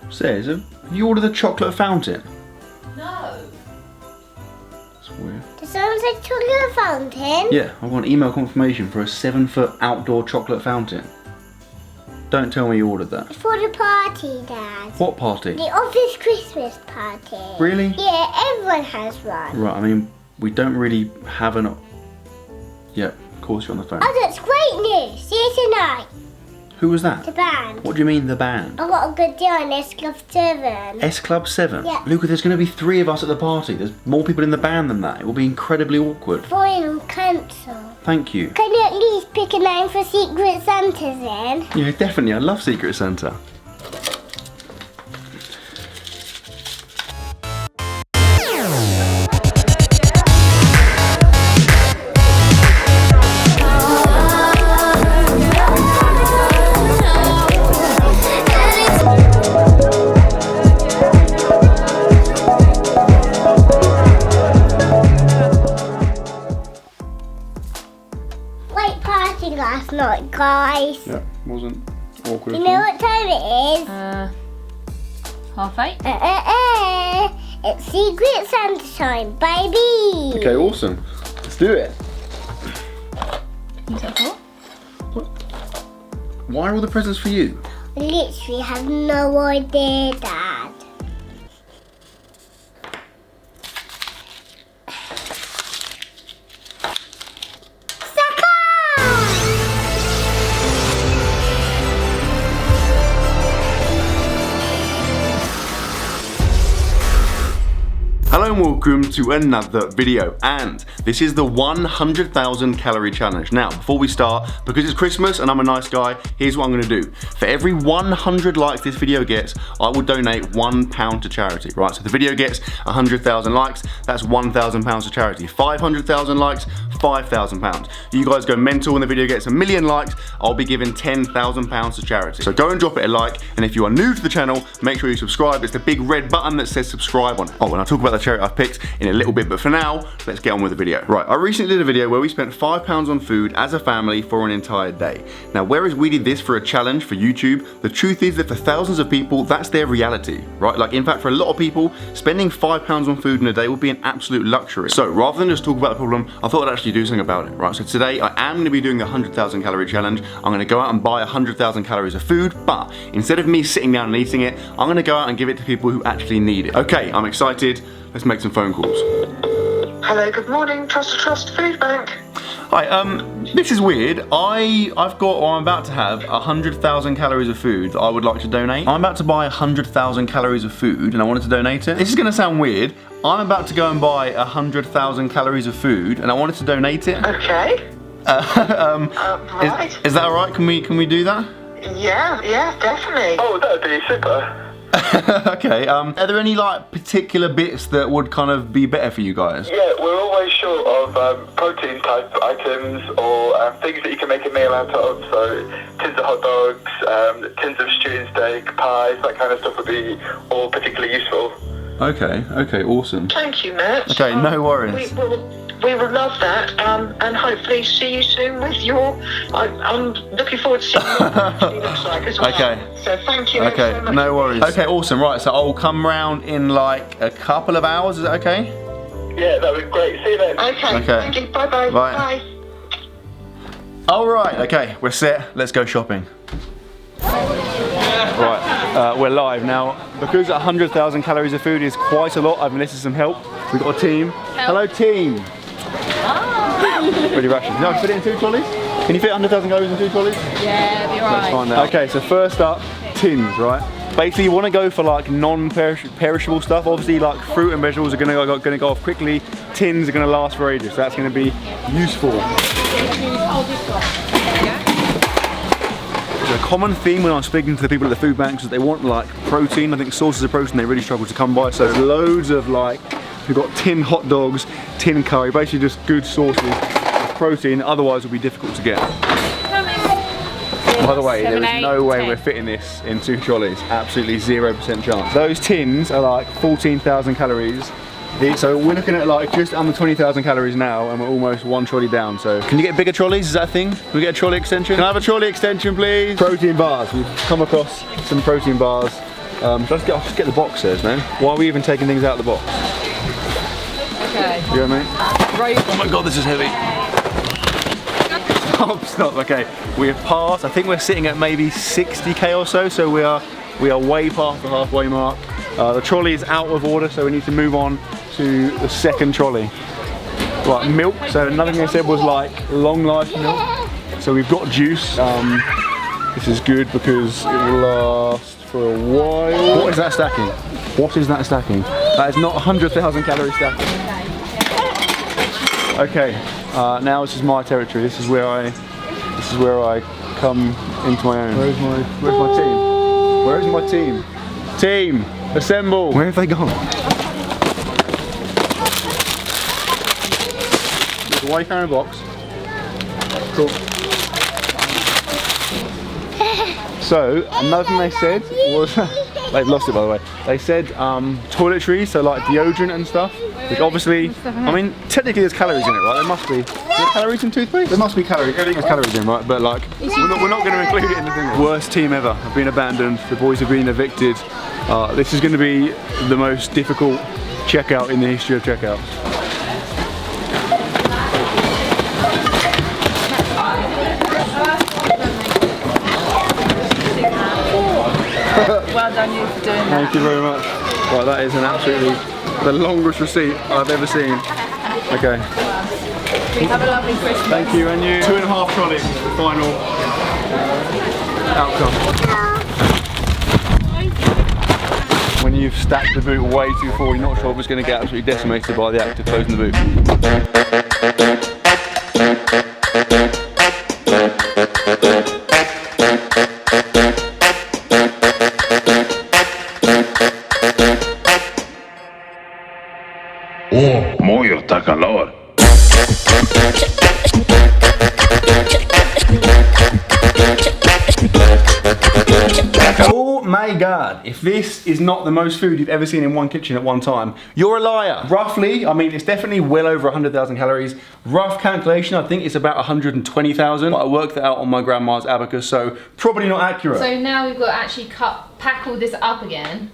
Says, have you ordered the chocolate fountain? No. That's weird. Does someone say chocolate fountain? Yeah, I want email confirmation for a 7-foot outdoor chocolate fountain. Don't tell me you ordered that. For the party, Dad. What party? The office Christmas party. Really? Yeah, everyone has one. Right, I mean, we don't really have an... Yeah, of course you're on the phone. Oh, that's great news. See you tonight. Who was that? The band. What do you mean, the band? I got a good deal on S Club 7. S Club 7? Yeah. Luca, there's going to be 3 of us at the party. There's more people in the band than that. It will be incredibly awkward. Fine, cancel. Thank you. Can you at least pick a name for Secret Santas then? Yeah, definitely. I love Secret Santa. Great party last night, guys. Yeah, wasn't awkward. You know what time it is? 8:30. It's Secret Santa time, baby. Okay, awesome. Let's do it. Who's that for? Why are all the presents for you? I literally have no idea, Dad. Hello and welcome to another video, and this is the 100,000 calorie challenge. Now, before we start, because it's Christmas and I'm a nice guy, here's what I'm gonna do. For every 100 likes this video gets, I will donate £1 to charity, right? So if the video gets 100,000 likes, that's £1,000 to charity. 500,000 likes, £5,000. You guys go mental when the video gets 1 million likes, I'll be giving £10,000 to charity. So go and drop it a like, and if you are new to the channel, make sure you subscribe. It's the big red button that says subscribe on it. Oh, and I'll talk about the charity I've picked in a little bit, but for now, let's get on with the video. Right, I recently did a video where we spent £5 on food as a family for an entire day. Now, whereas we did this for a challenge for YouTube, the truth is that for thousands of people, that's their reality, right? Like, in fact, for a lot of people, spending £5 on food in a day would be an absolute luxury. So rather than just talk about the problem, I thought I'd actually do something about it, right? So today, I am gonna be doing the 100,000 calorie challenge. I'm gonna go out and buy 100,000 calories of food, but instead of me sitting down and eating it, I'm gonna go out and give it to people who actually need it. Okay, I'm excited. Let's make some phone calls. Hello, good morning, Trust Food Bank. Hi, this is weird. I'm about to have 100,000 calories of food that I would like to donate. I'm about to buy 100,000 calories of food and I wanted to donate it. This is gonna sound weird. I'm about to go and buy 100,000 calories of food and I wanted to donate it. Okay. Right. Is that alright? Can we do that? Yeah, definitely. Oh, that would be super. Okay, are there any like particular bits that would kind of be better for you guys? Yeah, we're always short of protein type items or things that you can make a meal out of. So tins of hot dogs, tins of stewed steak, pies, that kind of stuff would be all particularly useful. Okay, awesome. Thank you, Matt. Okay, no worries. We will love that, and hopefully see you soon with your. I'm looking forward to seeing what it looks like as well. Okay. So thank you. Okay, so much. no worries. Okay, awesome. Right, so I'll come round in like a couple of hours. Is that okay? Yeah, that would be great. See you then. Okay. Thank you. Bye. Bye. All right. Okay, we're set. Let's go shopping. Right, we're live now. Because 100,000 calories of food is quite a lot, I've enlisted some help. We've got a team. Hello, team. Pretty rations. No, I can fit it in 2 trolleys? Can you fit 100,000 calories in 2 trolleys? Yeah, be alright. Let's find out. Okay, so first up, tins, right? Basically, you want to go for like non-perishable stuff. Obviously, like fruit and vegetables are going to go off quickly. Tins are going to last for ages, so that's going to be useful. A common theme when I'm speaking to the people at the food banks is they want like protein. I think sources of protein they really struggle to come by. So there's loads of like, we've got tin hot dogs, tin curry, basically just good sources of protein, otherwise it would be difficult to get. By the way, there is no way we're fitting this in 2 trolleys. Absolutely 0% chance. Those tins are like 14,000 calories. So we're looking at like just under 20,000 calories now and we're almost 1 trolley down. So can you get bigger trolleys? Is that a thing? Can we get a trolley extension? Can I have a trolley extension, please? Protein bars. We've come across some protein bars. So let's get the boxes, man. Why are we even taking things out of the box? Okay. You know what I mean? Right. Oh my god, this is heavy. Stop. Okay, we have passed. I think we're sitting at maybe 60k or so. So we are way past the halfway mark. The trolley is out of order, so we need to move on to the second trolley. Right, milk. So another thing they said was like long life milk. So we've got juice. This is good because it will last for a while. What is that stacking? What is that stacking? That is not 100,000 calorie stacking. Okay, now this is my territory. This is where I come into my own. Where's my team? Where is my team? Team, assemble. Where have they gone? Why are you carrying a box? Cool. So, another thing they said was, they've lost it by the way, they said toiletries, so like deodorant and stuff, which obviously, I mean, technically there's calories in it, right? There must be. Is there calories in toothpaste? There must be calories, everything has calories in, right? But like, we're not going to include it in the thing. Worst team ever, have been abandoned, the boys have been evicted. This is going to be the most difficult checkout in the history of checkouts. Well done you for doing that. Thank you very much. Right, that is an absolutely the longest receipt I've ever seen. Okay. Have a lovely Christmas. Thank you, and you. 2.5 trolleys, the final outcome. When you've stacked the boot way too full, you're not sure if it's going to get absolutely decimated by the act of closing the boot. Mojo está calor. Oh my god, if this is not the most food you've ever seen in one kitchen at one time, you're a liar. Roughly, I mean, it's definitely well over 100,000 calories. Rough calculation, I think it's about 120,000. But I worked that out on my grandma's abacus, so probably not accurate. So now we've got to actually pack all this up again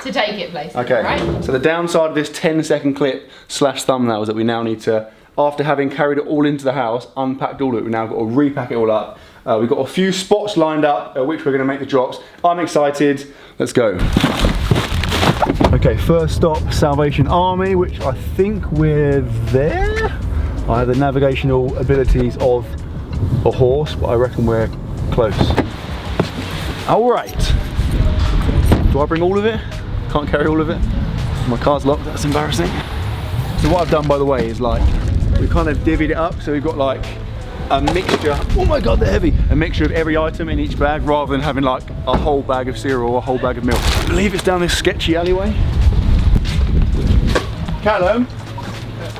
to take it places, Okay, right? so the downside of this 10-second clip / thumbnail is that we now need to, after having carried it all into the house, unpacked all of it, we've now got to repack it all up. We've got a few spots lined up at which we're going to make the drops. I'm excited. Let's go. Okay, first stop, Salvation Army, which I think we're there. I have the navigational abilities of a horse, but I reckon we're close. All right. Do I bring all of it? Can't carry all of it. My car's locked, that's embarrassing. So what I've done, by the way, is like, we kind of divvied it up, so we've got like a mixture, oh my god, they're heavy, a mixture of every item in each bag rather than having like a whole bag of cereal or a whole bag of milk. I believe it's down this sketchy alleyway. Callum?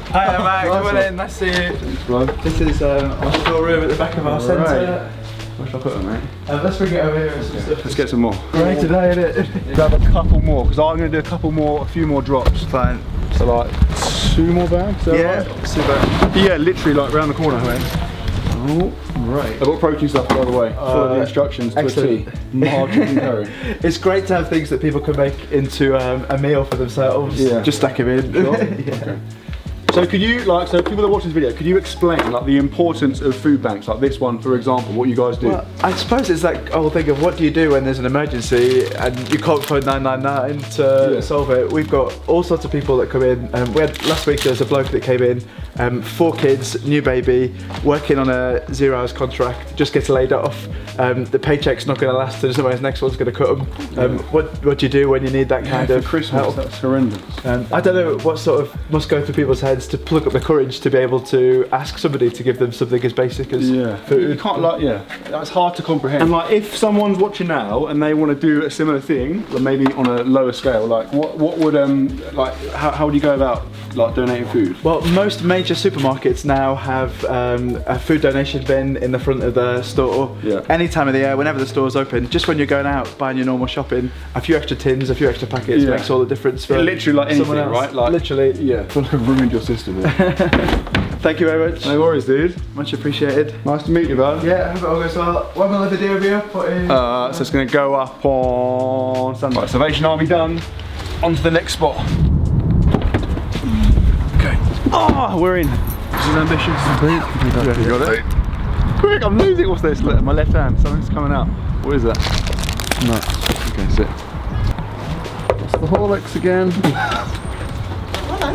Hi Matt, come on in, nice to see you. This is our storeroom at the back of our centre. Where should I put them, mate? Let's bring it over here and some stuff. Let's get some more. Great today, isn't it? Grab a couple more, because I'm going to do a few more drops. Fine. So like 2 more bags? Yeah, right? super. Yeah, literally like round the corner, mate. Oh, right. I've got protein stuff, by the way. Follow the instructions to a T. Margarine and curry. It's great to have things that people can make into a meal for themselves. Yeah. Just stack them in. Sure. Yeah. Okay. So could you, like, so people that watch this video, could you explain like the importance of food banks, like this one, for example, what you guys do? Well, I suppose it's that whole thing of what do you do when there's an emergency and you can't phone 999 to solve it. We've got all sorts of people that come in. We had last week there was a bloke that came in, 4 kids, new baby, working on a 0 hours contract, just gets laid off. The paycheck's not going to last, and somebody's next one's going to cut them. What do you do when you need that kind of Christmas, help? that's horrendous. I don't know what sort of must go through people's heads to pluck up the courage to be able to ask somebody to give them something as basic as food. You can't, like, that's hard to comprehend. And like, if someone's watching now and they want to do a similar thing, but maybe on a lower scale, like what would like how would you go about like donating food? Well, most major supermarkets now have a food donation bin in the front of the store. Yeah. Any time of the year, whenever the store's open, just when you're going out buying your normal shopping, a few extra tins, a few extra packets makes all the difference for literally like anything, someone else. right? Like, literally, yeah. I feel like I've ruined your system here. Thank you very much. No worries, dude. Much appreciated. Nice to meet you, bud. Yeah, I hope it all goes well. One more video of you. Put in. So it's going to go up on Sunday. Right, Salvation Army done. On to the next spot. Okay. Oh, we're in. This is ambitious. Yeah, you got it. Quick, I'm losing. What's this? Look, my left hand. Something's coming out. What is that? Nuts. Okay, sit. It's the Horlicks again.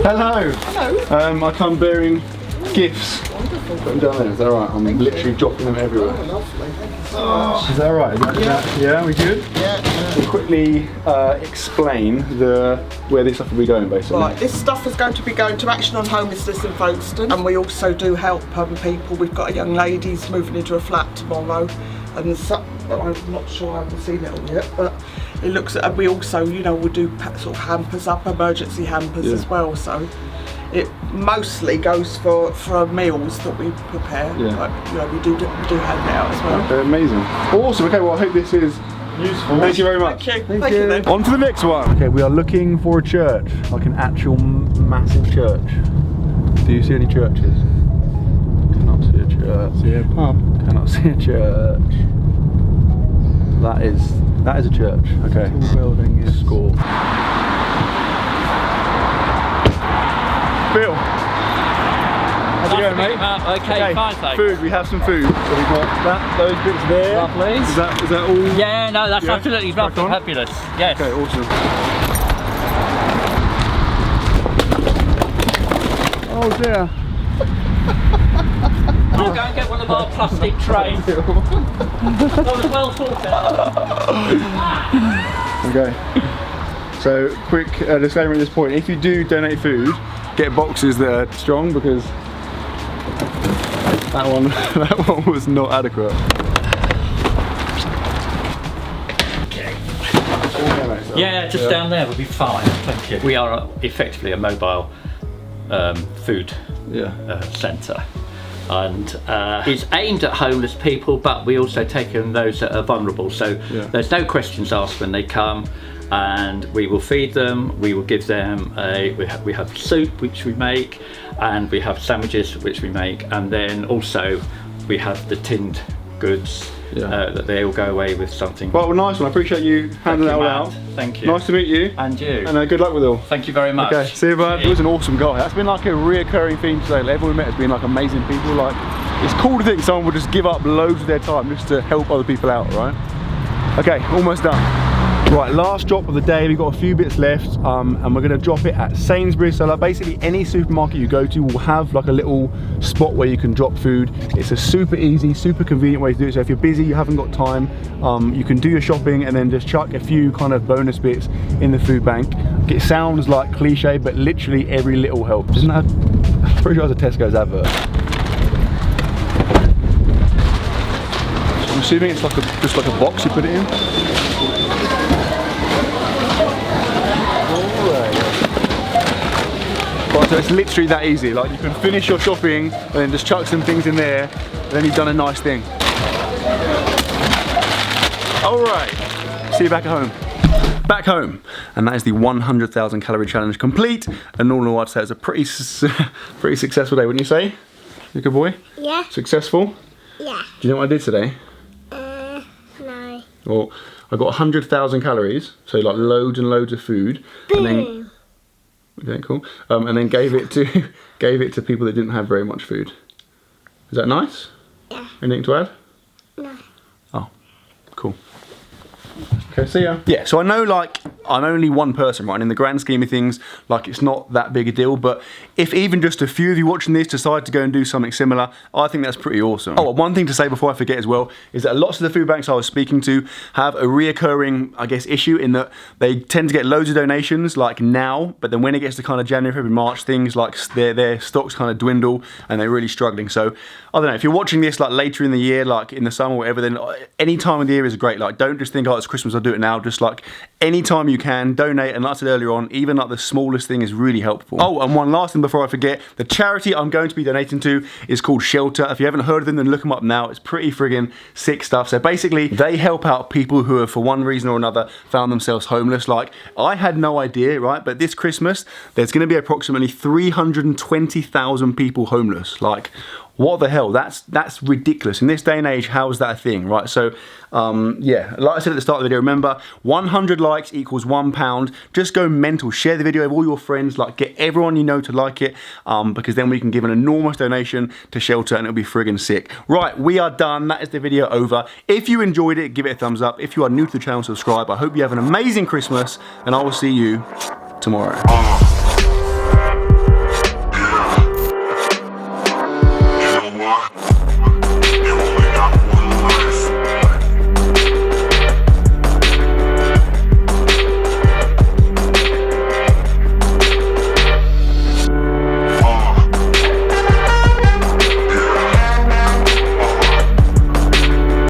Hello. Hello. I come bearing gifts. Wonderful. Put them down there. Is that right? I'm literally dropping them everywhere. Oh, lovely. Thank you so much. Is that right? Is that, yeah, we good? Yeah. We'll quickly explain where this stuff will be going, basically. Right, this stuff is going to be going to Action on Homelessness in Folkestone, and we also do help people. We've got a young lady who's moving into a flat tomorrow, and I'm not sure I haven't seen it all yet, but it looks at, and we also, you know, we'll do sort of hampers up, emergency hampers as well, so it mostly goes for meals that we prepare, but you know, we do hand it out as well. Okay, amazing. Awesome, okay, well I hope this is useful. Thank you very much. Thank you then. On to the next one. Okay, we are looking for a church, like an actual massive church. Do you see any churches? Cannot see a church. See a pub. Cannot see a church. That is a church. Okay. Tall building is Score. Bill. How's it going, mate? Okay, fine, thanks. Food, we have some food. So we've got those bits there. Lovely. Is that all? Yeah, no, that's absolutely lovely, fabulous. Yes. Okay, awesome. Oh dear. I'll go and get one of our plastic trays. That was well thought out. Okay. So, quick disclaimer at this point: if you do donate food, get boxes that are strong, because that one was not adequate. Yeah, just down there would be fine. Thank you. We are effectively a mobile food centre, and it's aimed at homeless people, but we also take in those that are vulnerable. So there's no questions asked when they come, and we will feed them. We will give them we have soup which we make, and we have sandwiches which we make, and then also we have the tinned goods. That they all go away with something. Well, nice one. I appreciate you handing that all out. Thank you. Nice to meet you. And you. And good luck with it all. Thank you very much. Okay, see you, bud. He was an awesome guy. That's been like a reoccurring theme today. Like, everyone we met has been like amazing people. Like, it's cool to think someone would just give up loads of their time just to help other people out, right? Okay, almost done. Right, last drop of the day. We've got a few bits left, and we're gonna drop it at Sainsbury's. So like basically any supermarket you go to will have like a little spot where you can drop food. It's a super easy, super convenient way to do it. So if you're busy, you haven't got time, you can do your shopping and then just chuck a few kind of bonus bits in the food bank. It sounds like cliche, but literally every little helps. Isn't that? I'm pretty sure it's a Tesco's advert. I'm assuming it's like just like a box you put it in. So it's literally that easy. Like, you can finish your shopping and then just chuck some things in there, and then you've done a nice thing. All right, see you back at home. Back home, and that is the 100,000 calorie challenge complete. And all in all, I'd say it's a pretty successful day, wouldn't you say? You a good boy? Yeah. Successful? Yeah. Do you know what I did today? No. Well, I got 100,000 calories, so like loads and loads of food. Boom. And then, okay, cool. And then gave it to people that didn't have very much food. Is that nice? Yeah. Anything to add? No. Oh, cool. Okay, see ya. Yeah, so I know like I'm only one person, right? And in the grand scheme of things, like it's not that big a deal, but if even just a few of you watching this decide to go and do something similar, I think that's pretty awesome. Oh, one thing to say before I forget as well, is that lots of the food banks I was speaking to have a reoccurring, I guess, issue in that they tend to get loads of donations like now, but then when it gets to kind of January, February, March, things like their stocks kind of dwindle and they're really struggling. So I don't know, if you're watching this like later in the year, like in the summer or whatever, then any time of the year is great. Like, don't just think, oh, it's Christmas, I'll do it now. Just like any time you you can, donate, and like I said earlier on, even like the smallest thing is really helpful. Oh, and one last thing before I forget, the charity I'm going to be donating to is called Shelter. If you haven't heard of them, then look them up now. It's pretty friggin' sick stuff. So basically, they help out people who have, for one reason or another, found themselves homeless. Like, I had no idea, right? But this Christmas, there's gonna be approximately 320,000 people homeless. Like, what the hell? That's ridiculous. In this day and age, how is that a thing, right? So, yeah, like I said at the start of the video, remember, 100 likes equals £1. Just go mental. Share the video with all your friends. Like, get everyone you know to like it, because then we can give an enormous donation to Shelter, and it'll be friggin' sick. Right, we are done. That is the video over. If you enjoyed it, give it a thumbs up. If you are new to the channel, subscribe. I hope you have an amazing Christmas, and I will see you tomorrow.